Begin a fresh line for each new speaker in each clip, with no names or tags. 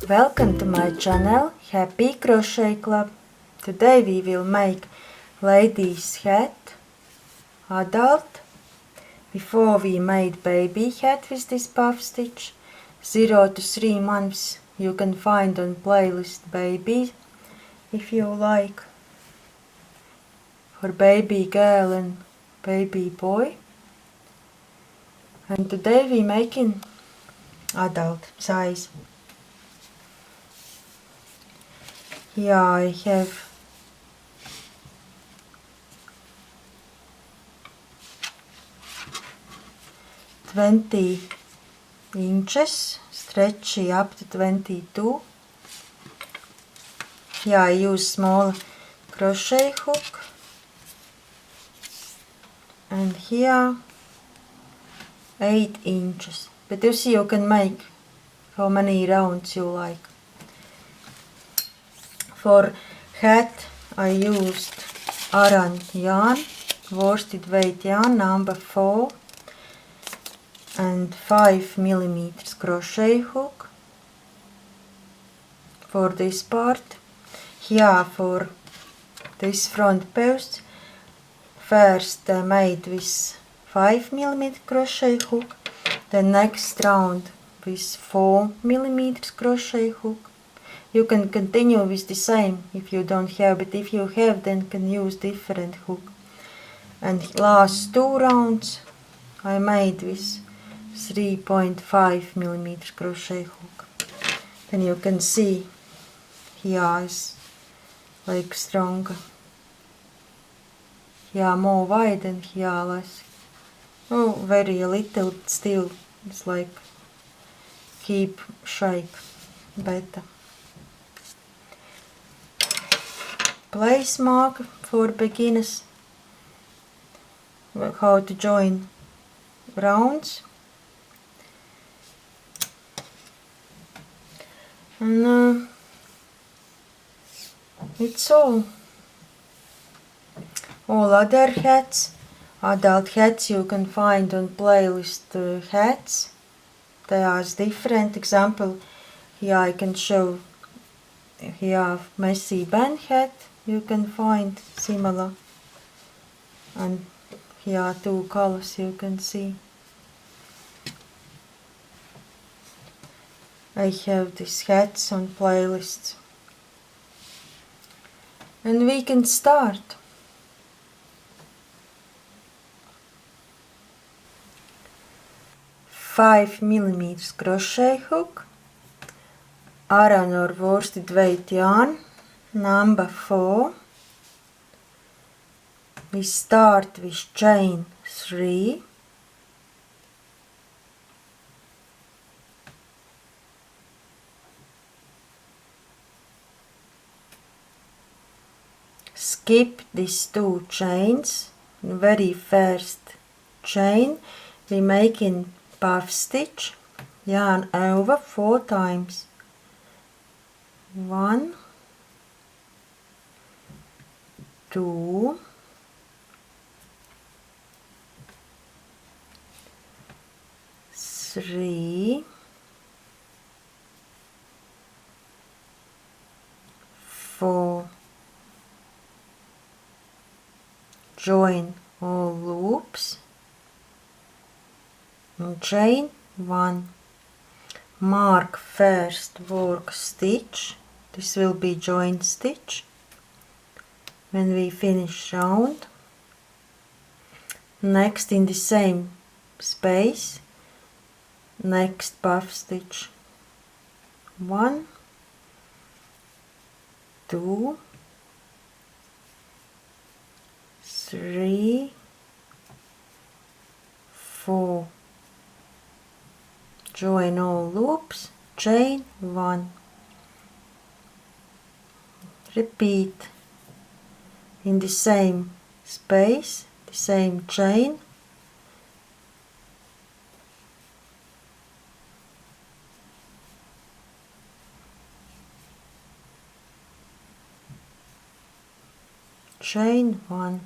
Welcome to my channel Happy Crochet Club. Today we will make lady's hat adult. Before we made baby hat with this puff stitch. 0 to 3 months you can find on playlist baby if you like. For baby girl and baby boy. And today we making adult size. Here I have 20 inches, stretchy up to 22. Here I use small crochet hook, and here 8 inches. But you see, you can make how many rounds you like. For hat I used Aran yarn, worsted weight yarn number 4 and 5 millimeters crochet hook for this part. Here for this front post first made with 5 millimeter crochet hook, the next round with 4 millimeters crochet hook. You can continue with the same if you don't have, but if you have, then can use different hook. And last 2 rounds I made with 3.5 millimeters crochet hook. Then you can see here is like stronger. Here more wide and here less. Oh, very little, but still it's like keep shape better. Place mark for beginners, how to join rounds, and it's all other hats, adult hats you can find on playlist hats. They are different. Example, here I can show here messy band hat. You can find similar, and here are 2 colors you can see. I have these hats on playlists, and we can start. Five millimeters crochet hook, Aran or worsted weight yarn number 4. We start with chain 3, skip these 2 chains. In very first chain we making puff stitch, yarn over 4 times. 1, 2, 3, 4. Join all loops and chain 1. Mark first work stitch. This will be join stitch when we finish round. Next, in the same space, next puff stitch. 1, 2, 3, 4. Join all loops, chain 1. Repeat in the same space, the same chain. Chain 1,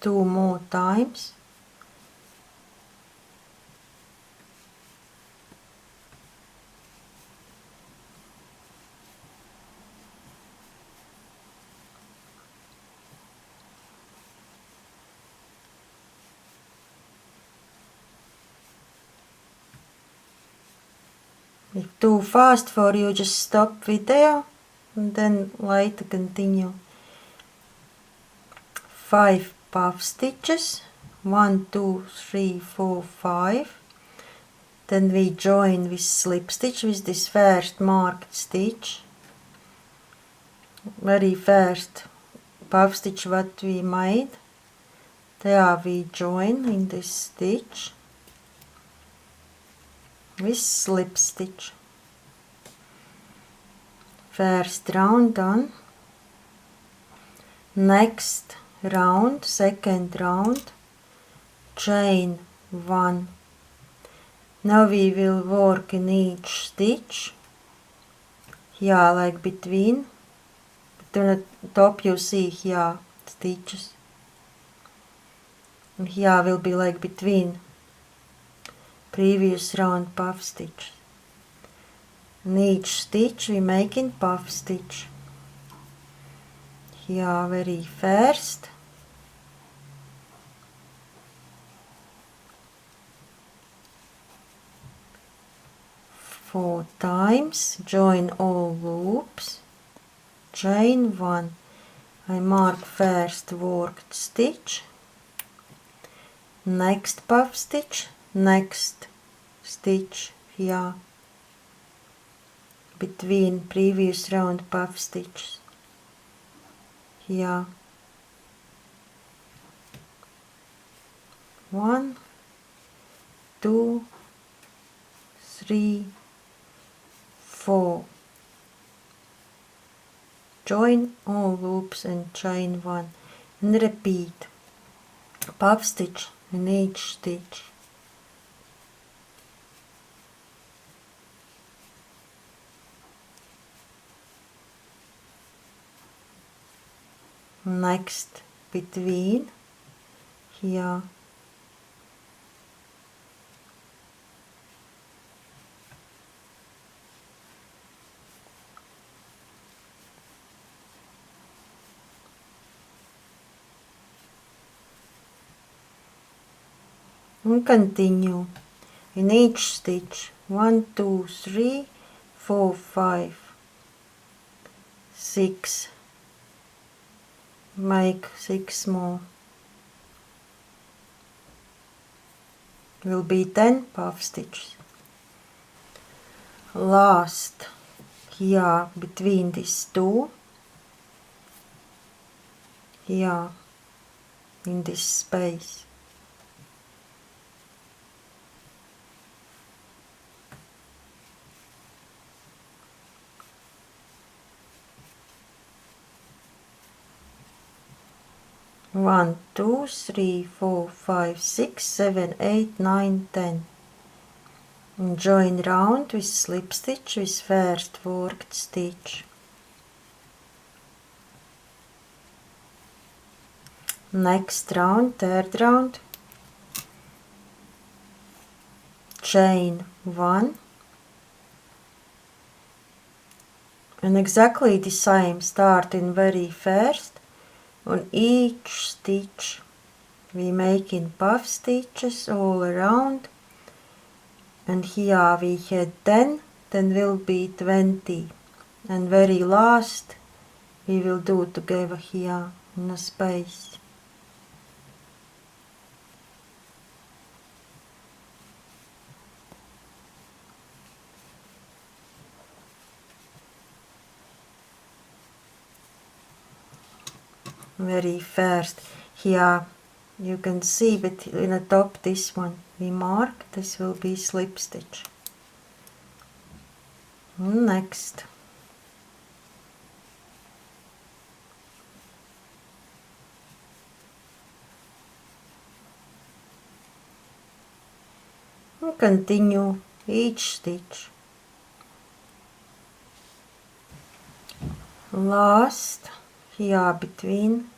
2 more times. If too fast for you, just stop video and then later continue. 5 puff stitches, 1, 2, 3, 4, 5. Then we join with slip stitch with this first marked stitch. Very first puff stitch what we made. There we join in this stitch with slip stitch. First round done. Next round, second round, chain 1. Now we will work in each stitch. Here like between the top you see here stitches. And here will be like between previous round puff stitch. In each stitch we make in puff stitch. Here very first. Four times, join all loops, chain 1. I mark first worked stitch, next puff stitch, next stitch here between previous round puff stitches. Here 1, 2, 3, 4. Join all loops and chain 1 and repeat puff stitch in each stitch. Next between here and continue in each stitch 1, 2, 3, 4, 5, 6. Make 6 more. Will be 10 puff stitches. Last here between these two, here in this space. One, 2, 3, 4, 5, 6, 7, 8, 9, 10. And join round with slip stitch with first worked stitch. Next round, third round, chain 1. And exactly the same, start in very first. On each stitch we make in puff stitches all around, and here we had 10, then will be 20, and very last we will do together here in a space. Very first here you can see, but in the top this one we mark, this will be slip stitch. Next and continue each stitch. Last here between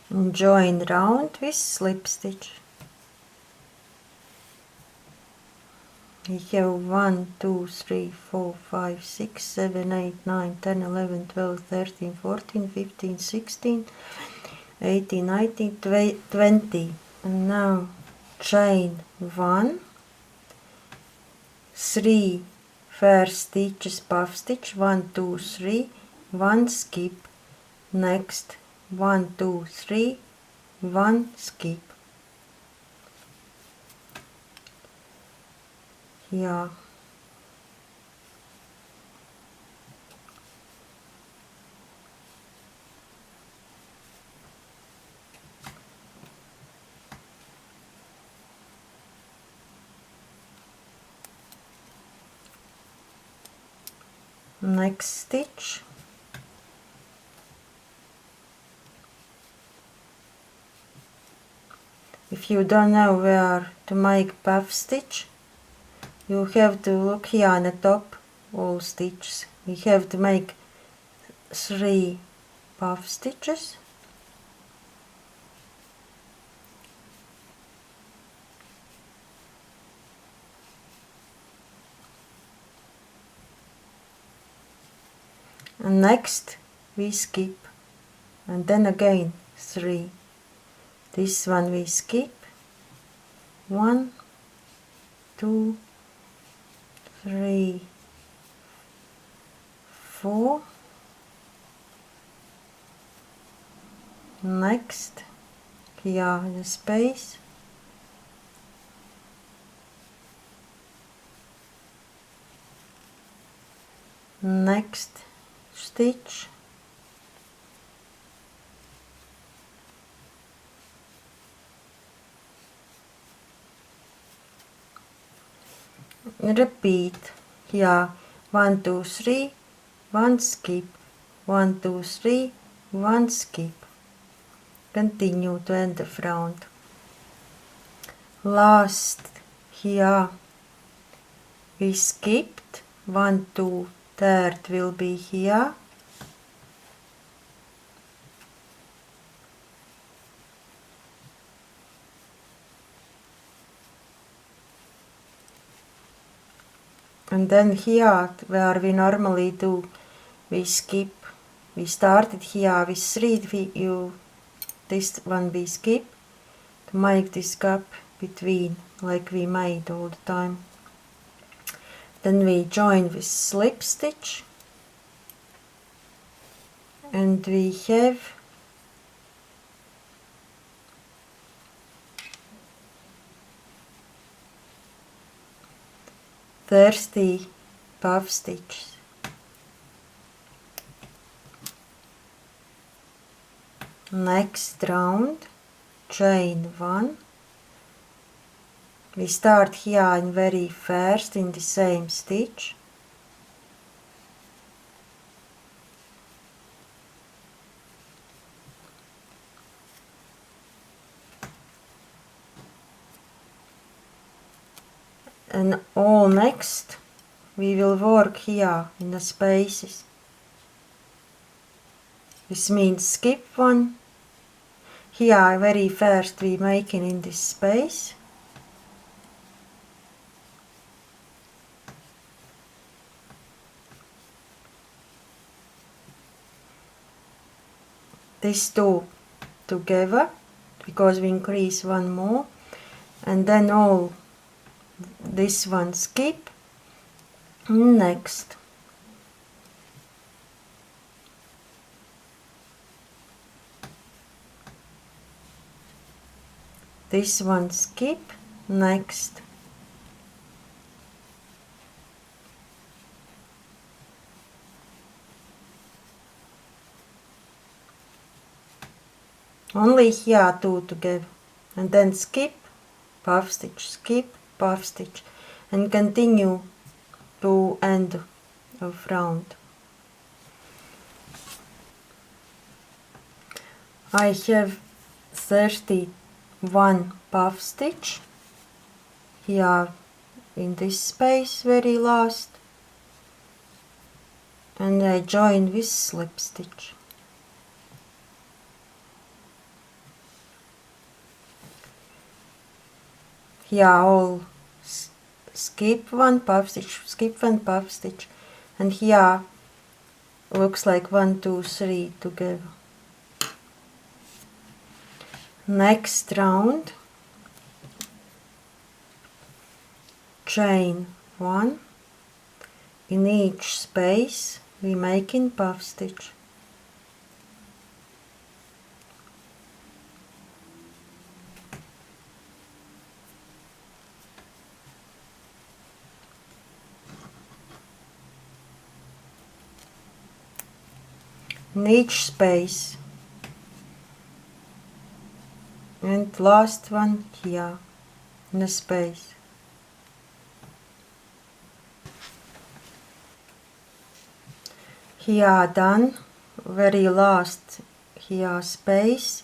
and join round with slip stitch. we have 1, 2, 3, 4, 5, 6, 7, 8, 9, 10, 11, 12, 13, 14, 15, 16, 18, 19, 20. And now chain 1, 3 first stitches puff stitch, 1, 2, 3, 1 skip, next 1, 2, 3, 1 skip. Here next stitch, if you don't know where to make puff stitch, you have to look here on the top all stitches. We have to make 3 puff stitches, and next we skip, and then again 3. This one we skip, 1, 2, 3, 4. Next, here in the space, next stitch, repeat here 1, 2, 3, 1 skip, 1, 2, 3, 1 skip. Continue to end of round. Last here we skipped 1, 2, third will be here. And then here where we normally do, we skip. We started here with 3, this one we skip to make this gap between like we made all the time. Then we join with slip stitch, and we have thirsty puff stitches. Next round, chain 1. We start here in very first in the same stitch. And all next we will work here in the spaces. This means skip 1. Here very first we making in this space. These 2 together because we increase 1 more, and then all this one skip. Next this one skip, next only here 2 together, and then skip, puff stitch, skip, puff stitch, and continue to end of round. I have 31 puff stitch here in this space very last, and I join with slip stitch. Here all skip one puff stitch, skip one puff stitch, and here looks like 1, 2, 3 together. Next round, chain 1, in each space we make in puff stitch. In each space, and last one here in a space. Here done, very last here space.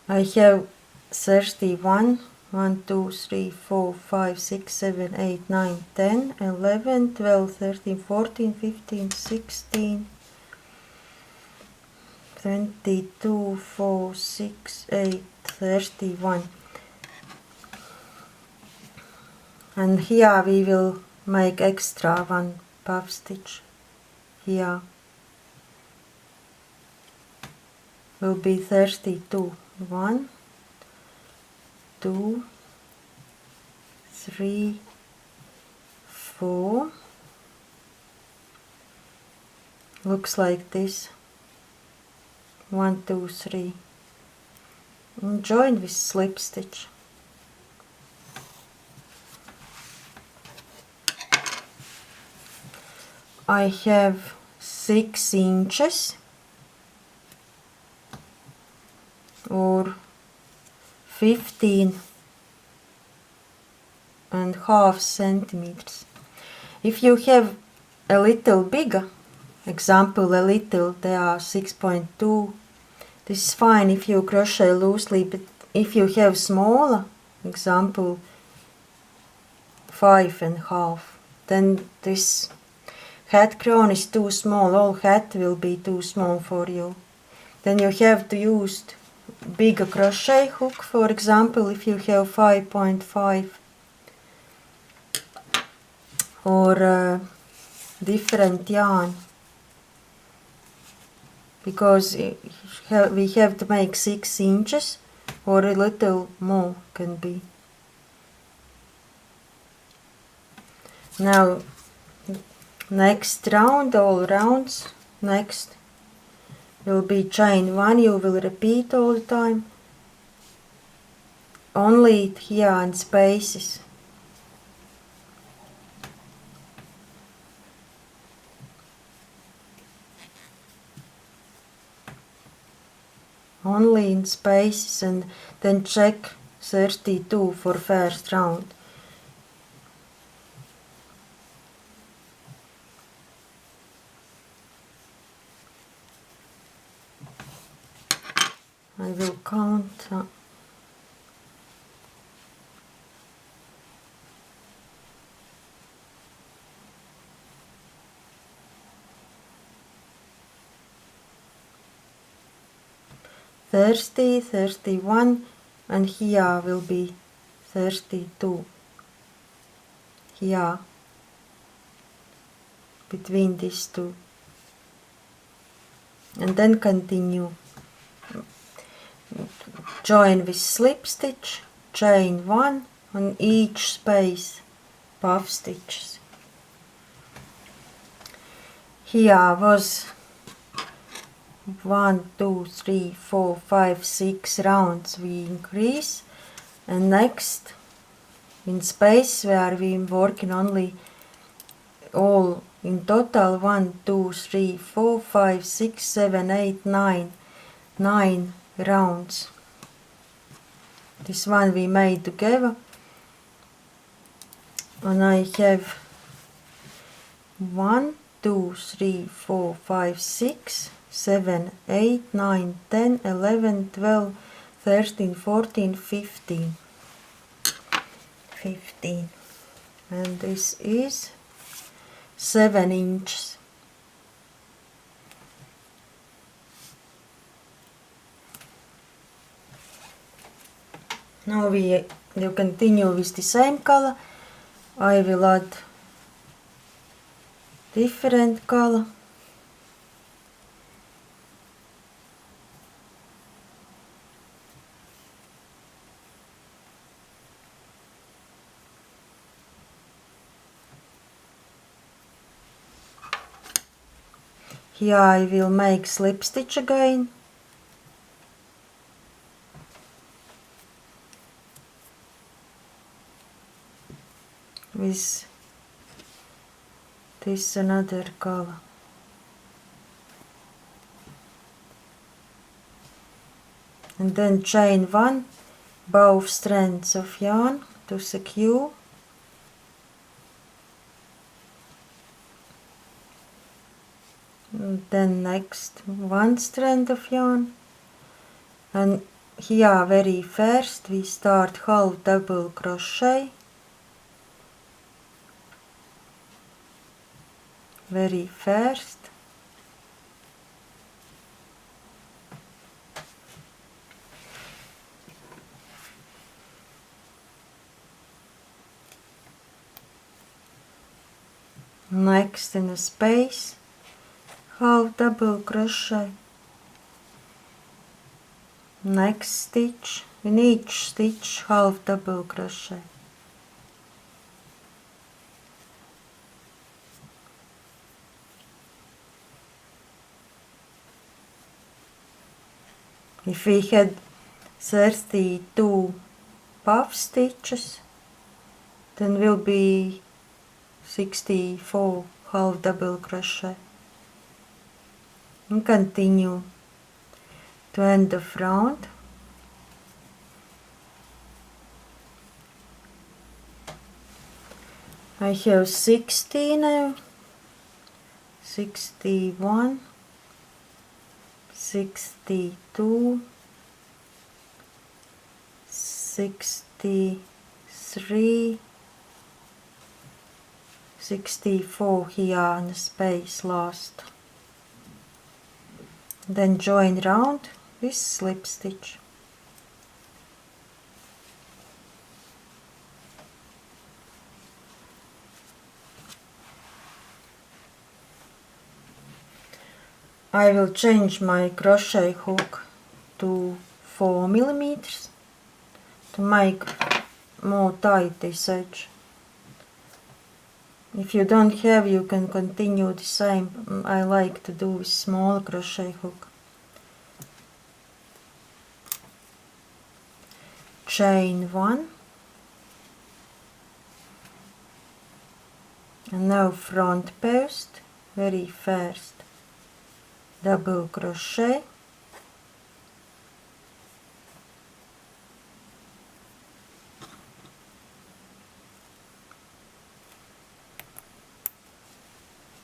I have 31, 1, 2, 3, 4, 5, 6, 7, 8, 9, 10, 11, 12, 13, 14, 15, 16, 22, 4, 6, 8, 31. And here we will make extra one puff stitch. Here will be 32. 1, 2, 3, 4. Looks like this. 1, 2, 3. And join with slip stitch. I have 6 inches or 15.5 centimeters. If you have a little bigger, example a little, they are 6.2. This is fine if you crochet loosely, but if you have smaller, example 5.5, then this hat crown is too small, all hat will be too small for you. Then you have to use bigger crochet hook, for example, if you have 5.5, or different yarn, because we have to make 6 inches or a little more can be. Now next round, all rounds next will be chain 1. You will repeat all the time, only here in spaces. Only in spaces, and then check 32 for first round. I will count. 30, 31, and here will be 32. Here, between these two. And then continue. Join with slip stitch, chain 1 on each space, puff stitches. Here was 1, 2, 3, 4, 5, 6 rounds we increase, and next in space where we working only all in total 1, 2, 3, 4, 5, 6, 7, 8, 9 rounds. This one we made together, and I have 1, 2, 3, 4, 5, 6, 7, 8, 9, 10, 11, 12, 13, 14, 15. 15. And this is 7 inches. Now you continue with the same color, I will add different color. Here I will make slip stitch again. With this another color. And then chain 1 both strands of yarn to secure. And then next 1 strand of yarn, and here very first we start half double crochet, very first, next in a space half double crochet, next stitch, in each stitch half double crochet. If we had 32 puff stitches, then will be 64 half double crochet. And continue to end of round. I have 60 now, 61, 62, 63, 64 here in the space last. Then join round with slip stitch. I will change my crochet hook to 4 millimeters to make more tight this edge. If you don't have, you can continue the same. I like to do with small crochet hook. Chain 1, and now front post, very first double crochet,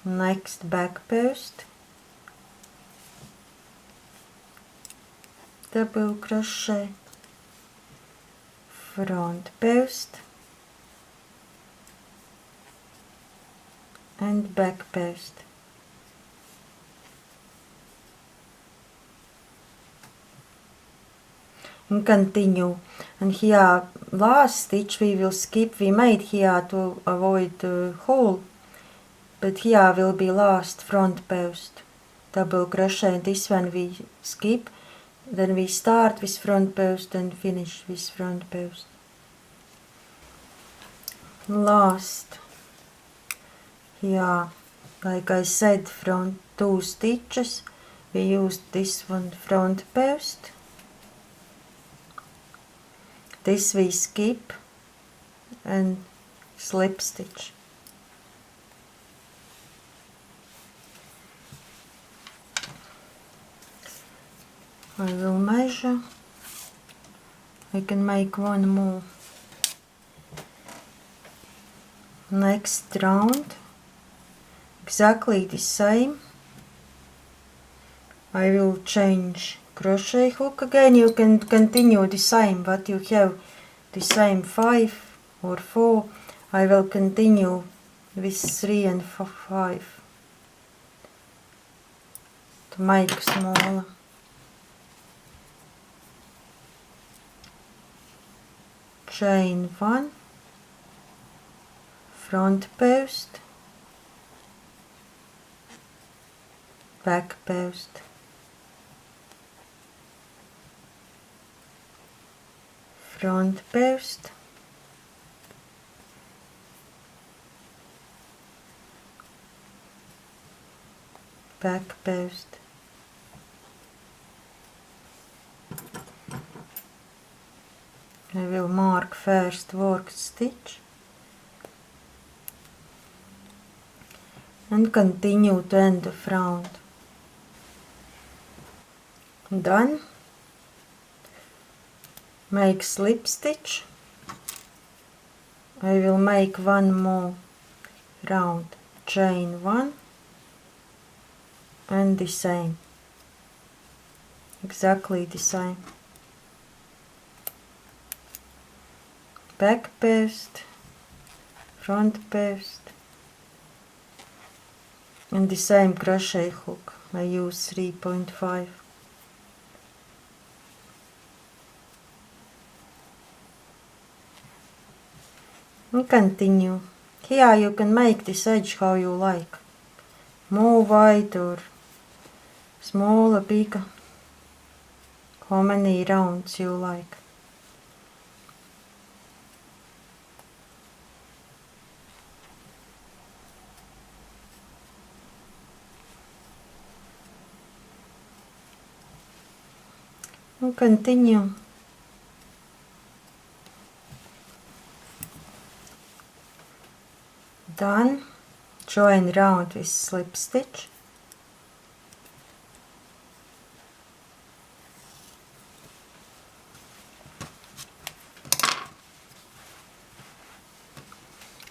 next back post, double crochet, front post and back post. And continue. And here last stitch we will skip. We made here to avoid the hole, but here will be last front post double crochet. This one we skip. Then we start with front post and finish with front post. Last here, like I said, front 2 stitches. We used this one front post. This we skip and slip stitch. I will measure. I can make one more. Next round, exactly the same. I will change crochet hook again. You can continue the same, but you have the same 5 or 4. I will continue with 3 and 5 to make smaller. Chain 1, front post, back post, front post, back post. I will mark first worked stitch and continue to end of round. Done. Make slip stitch. I will make one more round, chain one, and the same, exactly the same. Back post, front post, and the same crochet hook. I use 3.5. And continue. Here you can make this edge how you like. More wide or smaller, bigger. How many rounds you like. And continue. Done. Join round with slip stitch.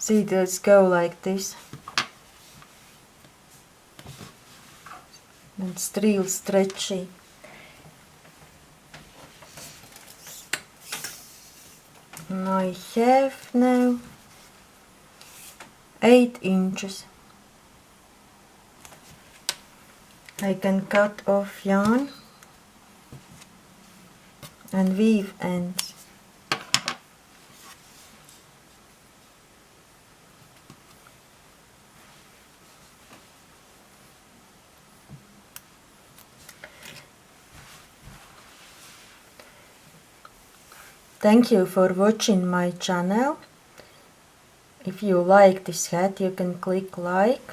See, let's go like this. And it's real stretchy. And I have now 8 inches. I can cut off yarn and weave ends. Thank you for watching my channel. If you like this hat, you can click like